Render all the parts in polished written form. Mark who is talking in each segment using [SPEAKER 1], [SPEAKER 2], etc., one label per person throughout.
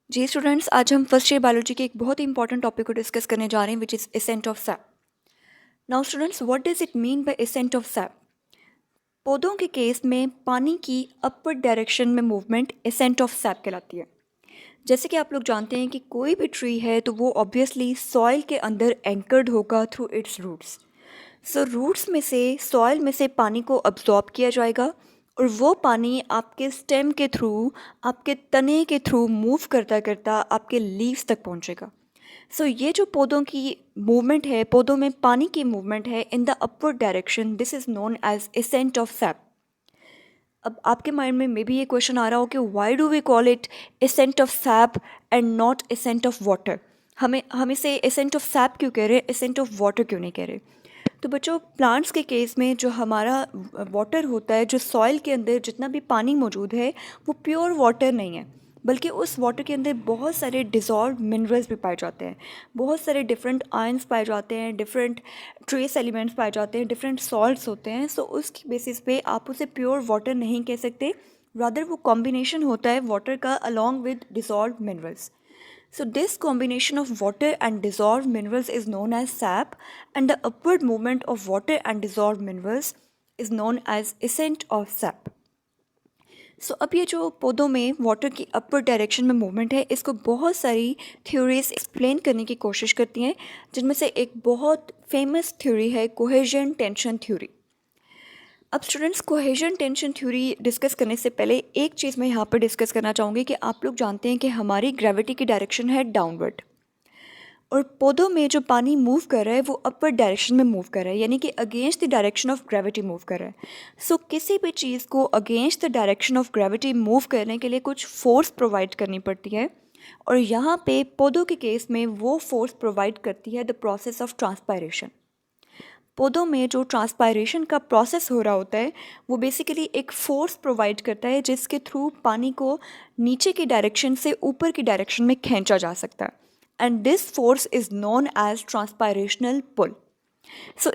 [SPEAKER 1] जी students, आज हम first year biology के एक बहुत ही इंपॉर्टेंट टॉपिक को डिस्कस करने जा रहे हैं, which is accent of SAP. Now students, what does it mean by accent of SAP? पौधों के केस में पानी की अपवर्ड डायरेक्शन में मूवमेंट एसेंट ऑफ सैप कहलाती है। जैसे कि आप लोग जानते हैं कि कोई भी ट्री है तो वो ऑब्वियसली सॉइल के अंदर एंकर्ड होगा through its roots. So roots में से, सॉइल में से पानी को अब्जॉर्ब किया जाएगा और वो पानी आपके स्टेम के थ्रू, आपके तने के थ्रू मूव करता करता आपके लीव्स तक पहुंचेगा। सो ये जो पौधों की मूवमेंट है, पौधों में पानी की मूवमेंट है in the upward direction, this is known as ascent of sap. अब आपके माइंड में मे बी ये क्वेश्चन आ रहा हो कि why do we call it ascent of sap and not ascent of water. हम इसे एसेंट ऑफ सैप क्यों कह रहे हैं, एसेंट ऑफ वाटर क्यों नहीं कह रहे? तो बच्चों, प्लांट्स के केस में जो हमारा वाटर होता है, जो सॉइल के अंदर जितना भी पानी मौजूद है, वो प्योर वाटर नहीं है, बल्कि उस वाटर के अंदर बहुत सारे डिज़ोल्व मिनरल्स भी पाए जाते हैं, बहुत सारे डिफरेंट आयंस पाए जाते हैं, डिफरेंट ट्रेस एलिमेंट्स पाए जाते हैं, डिफरेंट सॉल्ट्स होते हैं। सो उसकी बेसिस पे आप उसे प्योर वाटर नहीं कह सकते, रादर वो कॉम्बिनेशन होता है वाटर का along with dissolve minerals. So this combination of water and dissolved minerals is known as sap, and the upward movement of water and dissolved minerals is known as ascent of sap. अब ये जो पौधों में water की upward direction में movement है, इसको बहुत सारी थ्योरीज एक्सप्लेन करने की कोशिश करती हैं, जिनमें से एक बहुत फेमस थ्योरी है कोहेजन टेंशन थ्योरी। अब students, cohesion tension theory discuss करने से पहले एक चीज़ मैं यहाँ पर डिस्कस करना चाहूँगी कि आप लोग जानते हैं कि हमारी ग्रेविटी की डायरेक्शन है डाउनवर्ड, और पौधों में जो पानी मूव कर रहा है वो अपवर्ड डायरेक्शन में मूव कर रहा है, यानी कि against the direction of gravity move कर रहा है। किसी भी चीज़ को against the direction of gravity move करने के लिए कुछ फोर्स प्रोवाइड करनी पड़ती है, और यहाँ पे पौधों के केस में वो फोर्स प्रोवाइड करती है द प्रोसेस ऑफ ट्रांसपायरेशन। पौधों में जो ट्रांसपायरेशन का प्रोसेस हो रहा होता है, वो बेसिकली एक फोर्स प्रोवाइड करता है जिसके थ्रू पानी को नीचे की डायरेक्शन से ऊपर की डायरेक्शन में खींचा जा सकता है, and this force is known as transpirational pull.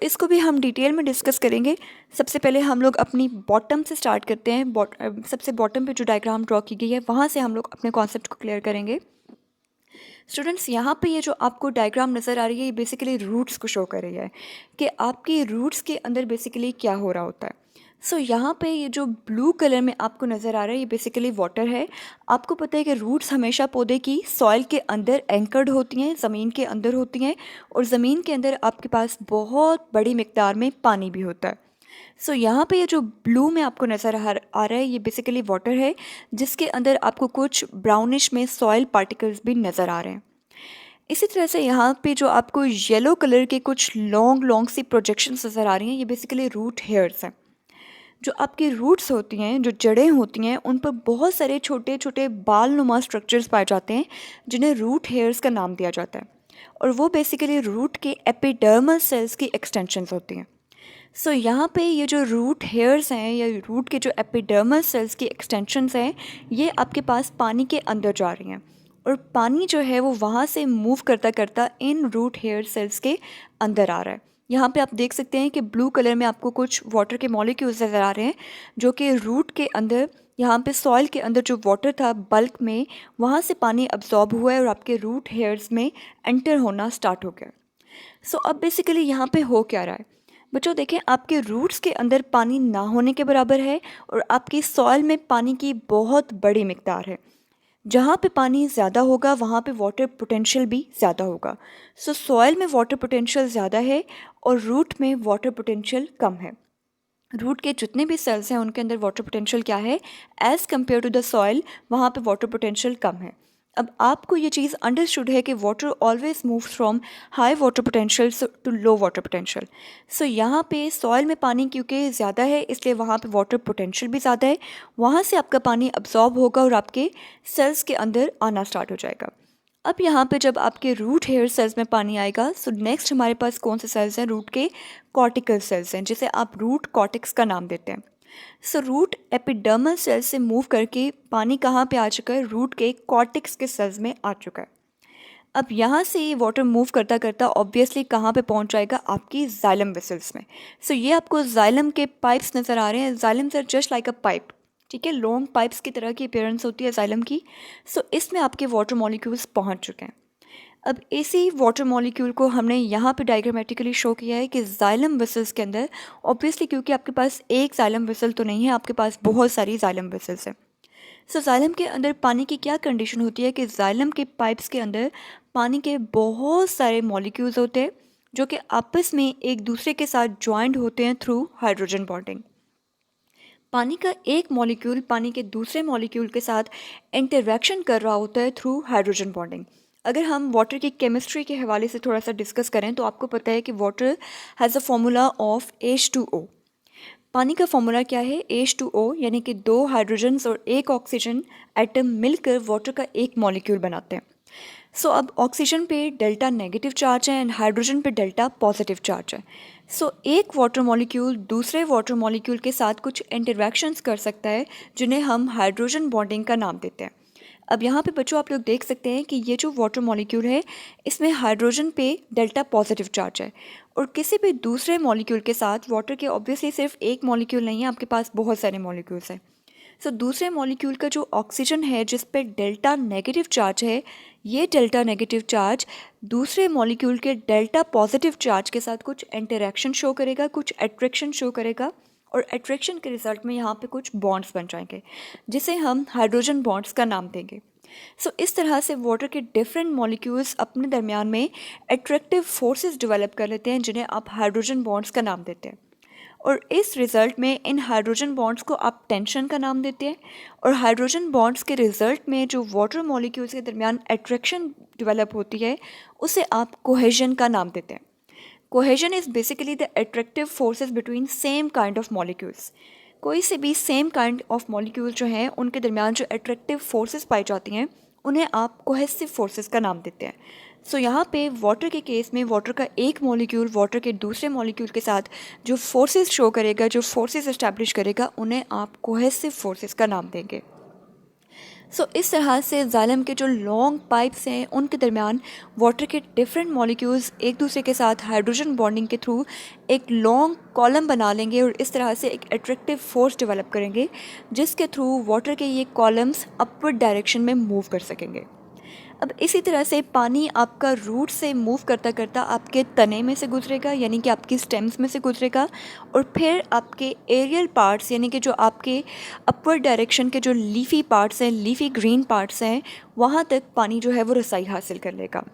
[SPEAKER 1] इसको भी हम डिटेल में डिस्कस करेंगे। सबसे पहले हम लोग अपनी बॉटम से स्टार्ट करते हैं। सबसे बॉटम पे जो डायग्राम ड्रॉ की गई है, वहाँ से हम लोग अपने कॉन्सेप्ट को क्लियर करेंगे। स्टूडेंट्स, यहाँ पे ये जो आपको डायग्राम नज़र आ रही है, ये बेसिकली रूट्स को शो कर रही है कि आपकी रूट्स के अंदर बेसिकली क्या हो रहा होता है। यहाँ पे ये जो ब्लू कलर में आपको नज़र आ रहा है, ये बेसिकली वाटर है। आपको पता है कि रूट्स हमेशा पौधे की सॉइल के अंदर एंकर्ड होती हैं, ज़मीन के अंदर होती हैं, और ज़मीन के अंदर आपके पास बहुत बड़ी मिकदार में पानी भी होता है। यहाँ पे ये जो ब्लू में आपको नज़र आ रहा है, ये बेसिकली वाटर है, जिसके अंदर आपको कुछ ब्राउनिश में सॉइल पार्टिकल्स भी नज़र आ रहे हैं। इसी तरह से यहाँ पे जो आपको येलो कलर के कुछ लॉन्ग लॉन्ग सी प्रोजेक्शंस नज़र आ रही हैं, ये बेसिकली रूट हेयर्स हैं। जो आपकी रूट्स होती हैं, जो जड़ें होती हैं, उन पर बहुत सारे छोटे छोटे बाल नुमा स्ट्रक्चर्स पाए जाते हैं, जिन्हें रूट हेयर्स का नाम दिया जाता है, और वो बेसिकली रूट के एपिडर्मल सेल्स की एक्सटेंशंस होती हैं। यहाँ पे ये जो रूट हेयर्स हैं, या रूट के जो एपिडर्मल सेल्स की एक्सटेंशंस हैं, ये आपके पास पानी के अंदर जा रही हैं, और पानी जो है वो वहाँ से मूव करता करता इन रूट हेयर सेल्स के अंदर आ रहा है। यहाँ पे आप देख सकते हैं कि ब्लू कलर में आपको कुछ वाटर के मॉलिक्यूल्स नज़र आ रहे हैं, जो कि रूट के अंदर, यहाँ पे सॉइल के अंदर जो वाटर था बल्क में, वहाँ से पानी अब्जॉर्ब हुआ है और आपके रूट हेयर्स में एंटर होना स्टार्ट हो गया। अब बेसिकली यहाँ पे हो क्या रहा है बच्चों, देखें, आपके रूट्स के अंदर पानी ना होने के बराबर है, और आपकी सॉइल में पानी की बहुत बड़ी मिकदार है। जहाँ पे पानी ज़्यादा होगा वहाँ पे वाटर पोटेंशियल भी ज़्यादा होगा। सॉइल में वाटर पोटेंशियल ज़्यादा है और रूट में वाटर पोटेंशियल कम है। रूट के जितने भी सेल्स हैं उनके अंदर वाटर पोटेंशियल क्या है, as compare to the soil, वहाँ पे वाटर पोटेंशियल कम है। अब आपको ये चीज़ अंडरस्टूड है कि water always move from high water potential to low water potential. यहाँ पे सॉइल में पानी क्योंकि ज़्यादा है, इसलिए वहाँ पे वाटर पोटेंशियल भी ज़्यादा है, वहाँ से आपका पानी अब्जॉर्ब होगा और आपके सेल्स के अंदर आना स्टार्ट हो जाएगा। अब यहाँ पे जब आपके रूट हेयर सेल्स में पानी आएगा, नेक्स्ट हमारे पास कौन से सेल्स हैं, रूट के कॉर्टिकल सेल्स हैं, जिसे आप रूट कॉर्टिक्स का नाम देते हैं। रूट एपिडर्मल सेल्स से मूव करके पानी कहाँ पे आ चुका है, रूट के कॉर्टिक्स के सेल्स में आ चुका है। अब यहाँ से ये वाटर मूव करता करता ऑब्वियसली कहाँ पे पहुँच जाएगा, आपकी जाइलम वेसल्स में। ये आपको जाइलम के पाइप्स नज़र आ रहे हैं। Xylems are just like a pipe. ठीक है, लॉन्ग पाइप्स की तरह की अपीयरेंस होती है जाइलम की। सो इसमें आपके वाटर मॉलिक्यूल्स पहुंच चुके हैं। अब इसी वाटर मॉलिक्यूल को हमने यहाँ पे डायग्रामेटिकली शो किया है कि जाइलम वेसल्स के अंदर, ऑब्वियसली क्योंकि आपके पास एक जाइलम वेसल तो नहीं है, आपके पास बहुत सारी जाइलम वेसल्स हैं। सो जाइलम के अंदर पानी की क्या कंडीशन होती है कि जाइलम के पाइप्स के अंदर पानी के बहुत सारे मॉलिक्यूल्स होते हैं जो कि आपस में एक दूसरे के साथ ज्वाइंट होते हैं थ्रू हाइड्रोजन बॉन्डिंग। पानी का एक मॉलिक्यूल पानी के दूसरे मॉलिक्यूल के साथ इंटरेक्शन कर रहा होता है थ्रू हाइड्रोजन बॉन्डिंग। अगर हम वाटर की केमिस्ट्री के हवाले से थोड़ा सा डिस्कस करें तो आपको पता है कि water has a formula of H2O। पानी का फॉर्मूला क्या है? H2O, यानी कि 2 हाइड्रोजन्स और 1 ऑक्सीजन एटम मिलकर वाटर का एक मॉलिक्यूल बनाते हैं। सो अब ऑक्सीजन पे डेल्टा नेगेटिव चार्ज है एंड हाइड्रोजन पे डेल्टा पॉजिटिव चार्ज है। सो एक वाटर मॉलिक्यूल दूसरे वाटर मॉलिक्यूल के साथ कुछ इंटरैक्शंस कर सकता है जिन्हें हम हाइड्रोजन बॉन्डिंग का नाम देते हैं। अब यहाँ पे बच्चों आप लोग देख सकते हैं कि ये जो वाटर मॉलिक्यूल है इसमें हाइड्रोजन पे डेल्टा पॉजिटिव चार्ज है और किसी भी दूसरे मॉलिक्यूल के साथ, वाटर के ऑब्वियसली सिर्फ एक मॉलिक्यूल नहीं है, आपके पास बहुत सारे मॉलिक्यूल्स हैं। सो दूसरे मॉलिक्यूल का जो ऑक्सीजन है जिस पे डेल्टा नेगेटिव चार्ज है, ये डेल्टा नेगेटिव चार्ज दूसरे मॉलिक्यूल के डेल्टा पॉजिटिव चार्ज के साथ कुछ इंटरेक्शन शो करेगा, कुछ अट्रैक्शन शो करेगा और अट्रैक्शन के रिजल्ट में यहाँ पे कुछ बॉन्ड्स बन जाएंगे जिसे हम हाइड्रोजन बॉन्ड्स का नाम देंगे। सो इस तरह से वाटर के डिफरेंट मॉलिक्यूल्स अपने दरमियान में अट्रैक्टिव फोर्सेस डेवलप कर लेते हैं जिन्हें आप हाइड्रोजन बॉन्ड्स का नाम देते हैं और इस रिज़ल्ट में इन हाइड्रोजन बॉन्ड्स को आप टेंशन का नाम देते हैं और हाइड्रोजन बॉन्ड्स के रिज़ल्ट में जो वाटर मॉलिक्यूल्स के दरमियान अट्रैक्शन डेवलप होती है उसे आप कोहेजन का नाम देते हैं। Cohesion is basically the attractive forces between same kind of molecules. कोई से भी सेम काइंड ऑफ मॉलिक्यूल जो हैं उनके दरमियान जो अट्रैक्टिव फोर्सेस पाई जाती हैं उन्हें आप कोहेसिव फोर्सेस का नाम देते हैं। सो यहाँ पे वाटर के केस में वाटर का एक मॉलिक्यूल वाटर के दूसरे मॉलिक्यूल के साथ जो फोर्सेस शो करेगा, जो फोर्सेस इस्टेब्लिश करेगा, उन्हें आप कोहेसिव फोर्सेस का नाम देंगे। सो इस तरह से जाइलम के जो लॉन्ग पाइप्स हैं उनके दरमियान वाटर के डिफरेंट मॉलिक्यूल्स एक दूसरे के साथ हाइड्रोजन बॉन्डिंग के थ्रू एक लॉन्ग कॉलम बना लेंगे और इस तरह से एक अट्रैक्टिव फोर्स डेवलप करेंगे जिसके थ्रू वाटर के ये कॉलम्स अपवर्ड डायरेक्शन में मूव कर सकेंगे। अब इसी तरह से पानी आपका रूट से मूव करता करता आपके तने में से गुजरेगा, यानी कि आपकी स्टेम्स में से गुजरेगा और फिर आपके एरियल पार्ट्स, यानी कि जो आपके अपवर्ड डायरेक्शन के जो लीफी पार्ट्स हैं, लीफी ग्रीन पार्ट्स हैं, वहाँ तक पानी जो है वो रसाई हासिल कर लेगा।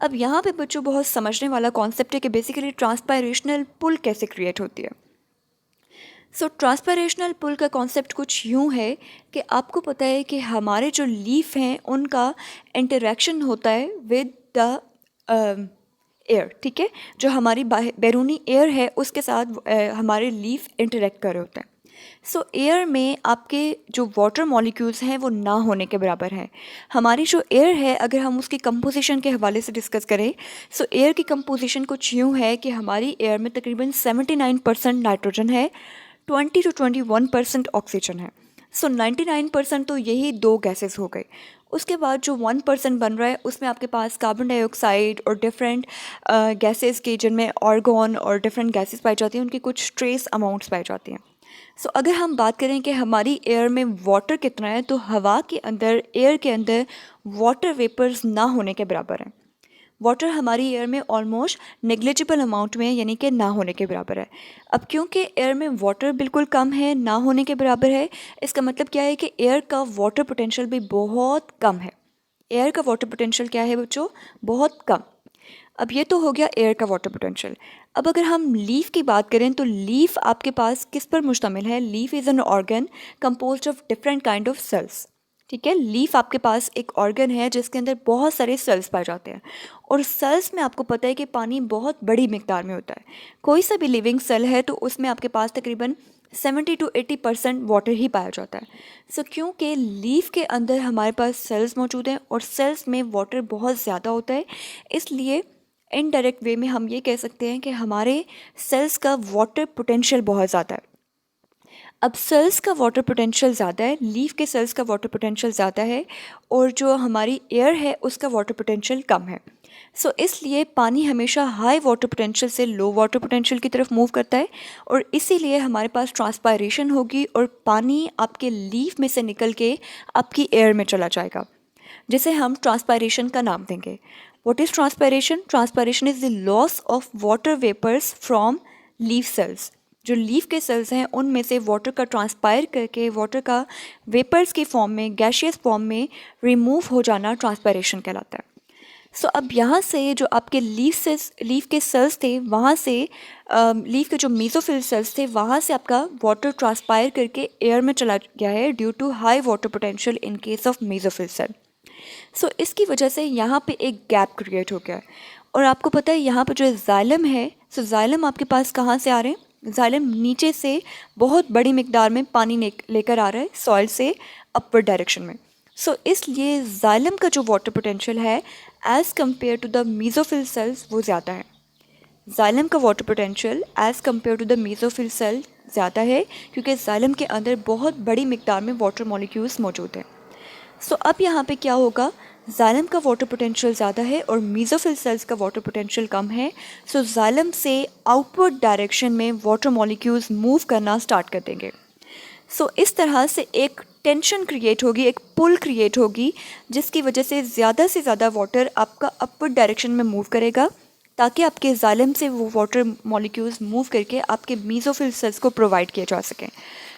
[SPEAKER 1] अब यहाँ पे बच्चों बहुत समझने वाला कॉन्सेप्ट है कि बेसिकली ट्रांसपायरेशनल पुल कैसे क्रिएट होती है। सो ट्रांसपरेशनल पुल का कॉन्सेप्ट कुछ यूँ है कि आपको पता है कि हमारे जो लीफ हैं उनका इंटरेक्शन होता है विद द एयर, ठीक है, जो हमारी बैरूनी एयर है उसके साथ हमारे लीफ इंटरेक्ट कर रहे होते हैं। सो एयर में आपके जो वाटर मॉलिक्यूल्स हैं वो ना होने के बराबर हैं। हमारी जो एयर है, अगर हम उसकी कंपोजिशन के हवाले से डिस्कस करें, सो एयर की कंपोजिशन कुछ यूँ है कि हमारी एयर में तकरीबन 79% नाइट्रोजन है, 20 to 21% ऑक्सीजन है। सो 99% तो यही दो गैसेस हो गए। उसके बाद जो 1% बन रहा है उसमें आपके पास कार्बन डाइऑक्साइड और डिफरेंट गैसेस के, जिनमें आर्गन और डिफरेंट गैसेस पाई जाती हैं, उनकी कुछ ट्रेस अमाउंट्स पाई जाती हैं। सो अगर हम बात करें कि हमारी एयर में वाटर कितना है, तो हवा के अंदर, एयर के अंदर वाटर वेपर्स ना होने के बराबर हैं। वाटर हमारी एयर में ऑलमोस्ट नेग्लिजिबल अमाउंट में, यानी कि ना होने के बराबर है। अब क्योंकि एयर में वाटर बिल्कुल कम है, ना होने के बराबर है, इसका मतलब क्या है कि एयर का वाटर पोटेंशियल भी बहुत कम है। एयर का वाटर पोटेंशियल क्या है बच्चों? बहुत कम। अब ये तो हो गया एयर का वाटर पोटेंशियल। अब अगर हम लीफ की बात करें तो लीफ आपके पास किस पर मुश्तमिल है? Leaf is an organ composed of different kind of cells, ठीक है। लीफ आपके पास एक ऑर्गन है जिसके अंदर बहुत सारे सेल्स पाए जाते हैं और सेल्स में आपको पता है कि पानी बहुत बड़ी मिकदार में होता है। कोई सा भी लिविंग सेल है तो उसमें आपके पास तकरीबन 70 to 80% वाटर ही पाया जाता है। सो क्योंकि लीफ के अंदर हमारे पास सेल्स मौजूद हैं और सेल्स में वाटर बहुत ज़्यादा होता है, इसलिए इनडायरेक्ट वे में हम ये कह सकते हैं कि हमारे सेल्स का वाटर पोटेंशियल बहुत ज़्यादा है। अब सेल्स का वाटर पोटेंशियल ज़्यादा है, लीफ के सेल्स का वाटर पोटेंशियल ज़्यादा है और जो हमारी एयर है उसका वाटर पोटेंशियल कम है। सो इसलिए पानी हमेशा हाई वाटर पोटेंशियल से लो वाटर पोटेंशियल की तरफ मूव करता है और इसीलिए हमारे पास ट्रांसपायरेशन होगी और पानी आपके लीफ में से निकल के आपकी एयर में चला जाएगा, जिसे हम ट्रांसपायरेशन का नाम देंगे। What is transpiration? Transpiration is the loss of water vapours from leaf cells. जो लीफ के सेल्स हैं उनमें से वाटर का ट्रांसपायर करके वाटर का वेपर्स के फॉर्म में, गैशियस फॉर्म में रिमूव हो जाना ट्रांसपायरेशन कहलाता है। सो अब यहाँ से जो आपके लीफ के सेल्स थे वहाँ से लीफ के जो मेसोफिल सेल्स थे वहाँ से आपका वाटर ट्रांसपायर करके एयर में चला गया है due to high water potential in case of mesophyll cell. So इसकी वजह से यहाँ पे एक गैप क्रिएट हो गया है। और आपको पता है यहाँ पे जो जाइलम है, सो जाइलम आपके पास कहाँ से आ रहे हैं? जाइलम नीचे से बहुत बड़ी मिकदार में पानी लेकर आ रहा है सॉइल से अपवर्ड डायरेक्शन में। सो इसलिए जाइलम का जो वाटर पोटेंशियल है as compare to the mesophyll cells वो ज़्यादा है। जाइलम का water potential as compare to the mesophyll cell ज़्यादा है क्योंकि जाइलम के अंदर बहुत बड़ी मिकदार में वाटर मॉलिक्यूल्स मौजूद हैं। सो अब यहाँ पे क्या होगा? जाइलम का वाटर पोटेंशियल ज़्यादा है और मेसोफिल सेल्स का वाटर पोटेंशियल कम है। सो जाइलम से आउटवर्ड डायरेक्शन में वाटर मॉलिक्यूल्स मूव करना स्टार्ट कर देंगे। सो इस तरह से एक टेंशन क्रिएट होगी, एक पुल क्रिएट होगी, जिसकी वजह से ज़्यादा वाटर आपका अपवर्ड डायरेक्शन में मूव करेगा ताकि आपके जाइलम से वो वाटर मॉलिक्यूल्स मूव करके आपके मेसोफिल सेल्स को प्रोवाइड किया जा सकें।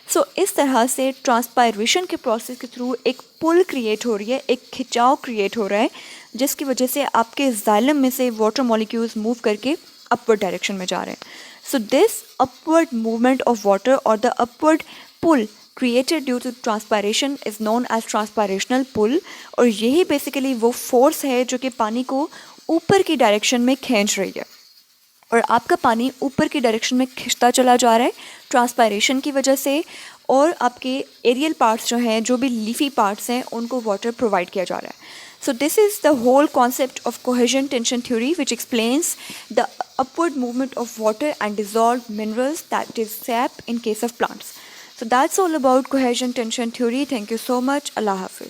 [SPEAKER 1] सो इस तरह से ट्रांसपायरेशन के प्रोसेस के थ्रू एक पुल क्रिएट हो रही है, एक खिंचाव क्रिएट हो रहा है, जिसकी वजह से आपके जाइलम में से वाटर मॉलिक्यूल्स मूव करके अपवर्ड डायरेक्शन में जा रहे हैं। So this upward movement of water और the upward pull created due to transpiration is known as transpirational pull। और यही बेसिकली वो फोर्स है जो कि पानी को ऊपर की डायरेक्शन में खींच रही है और आपका पानी ऊपर की डायरेक्शन में खिंचता चला जा रहा है ट्रांसपायरेशन की वजह से। और आपके एरियल पार्ट्स जो हैं, जो भी लीफी पार्ट्स हैं, उनको वाटर प्रोवाइड किया जा रहा है। So this is the whole concept of cohesion tension theory, which explains the upward movement of water and dissolved minerals, that is sap, in case of plants. So that's all about cohesion tension theory. Thank you so much. Allah Hafiz.